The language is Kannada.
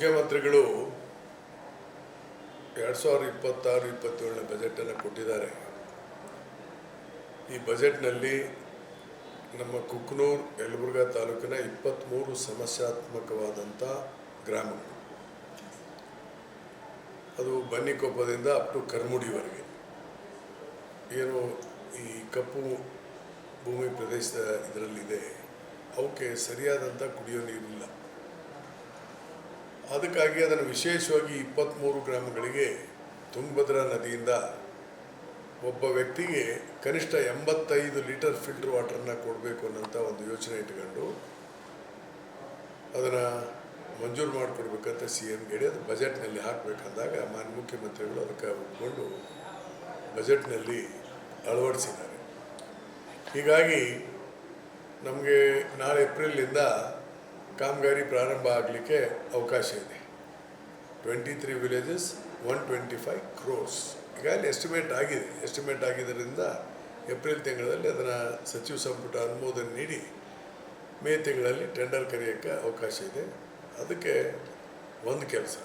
ಮುಖ್ಯಮಂತ್ರಿಗಳು 2026-27 ಬಜೆಟನ್ನು ಕೊಟ್ಟಿದ್ದಾರೆ. ಈ ಬಜೆಟ್ನಲ್ಲಿ ನಮ್ಮ ಕುಕ್ನೂರು ಯಲಬುರ್ಗಾ ತಾಲೂಕಿನ 23 ಸಮಸ್ಯಾತ್ಮಕವಾದಂಥ ಗ್ರಾಮಗಳು, ಅದು ಬನ್ನಿಕೊಪ್ಪದಿಂದ ಅಪ್ ಟು ಕರ್ಮುಡಿವರೆಗೆ ಏನು ಈ ಕಪ್ಪು ಭೂಮಿ ಪ್ರದೇಶದ ಇದರಲ್ಲಿದೆ, ಅವಕ್ಕೆ ಸರಿಯಾದಂಥ ಕುಡಿಯೋ ನೀರಿಲ್ಲ. ಅದಕ್ಕಾಗಿ ಅದನ್ನು ವಿಶೇಷವಾಗಿ 23 ಗ್ರಾಮಗಳಿಗೆ ತುಂಗಭದ್ರಾ ನದಿಯಿಂದ ಒಬ್ಬ ವ್ಯಕ್ತಿಗೆ ಕನಿಷ್ಠ 85 ಲೀಟರ್ ಫಿಲ್ಟರ್ ವಾಟರ್ನ ಕೊಡಬೇಕು ಅನ್ನೋಂಥ ಒಂದು ಯೋಚನೆ ಇಟ್ಕೊಂಡು ಅದನ್ನು ಮಂಜೂರು ಮಾಡಿಕೊಡ್ಬೇಕಂತ CM ಹೇಳಿ ಅದು ಬಜೆಟ್ನಲ್ಲಿ ಹಾಕಬೇಕಂದಾಗ ಮಾನ್ಯ ಮುಖ್ಯಮಂತ್ರಿಗಳು ಅದಕ್ಕೆ ಒಪ್ಪಿಕೊಂಡು ಬಜೆಟ್ನಲ್ಲಿ ಅಳವಡಿಸಿದ್ದಾರೆ. ಹೀಗಾಗಿ ನಮಗೆ ನಾಳೆ ಏಪ್ರಿಲಿಂದ ಕಾಮಗಾರಿ ಪ್ರಾರಂಭ ಆಗಲಿಕ್ಕೆ ಅವಕಾಶ ಇದೆ. 23 ವಿಲೇಜಸ್ 125 crores ಈಗಾಗಲೇ ಎಸ್ಟಿಮೇಟ್ ಆಗಿದ್ದರಿಂದ ಏಪ್ರಿಲ್ ತಿಂಗಳಲ್ಲಿ ಅದನ್ನು ಸಚಿವ ಸಂಪುಟ ಅನುಮೋದನೆ ನೀಡಿ ಮೇ ತಿಂಗಳಲ್ಲಿ ಟೆಂಡರ್ ಕರೆಯೋಕ್ಕೆ ಅವಕಾಶ ಇದೆ. ಅದಕ್ಕೆ ಒಂದು ಕೆಲಸ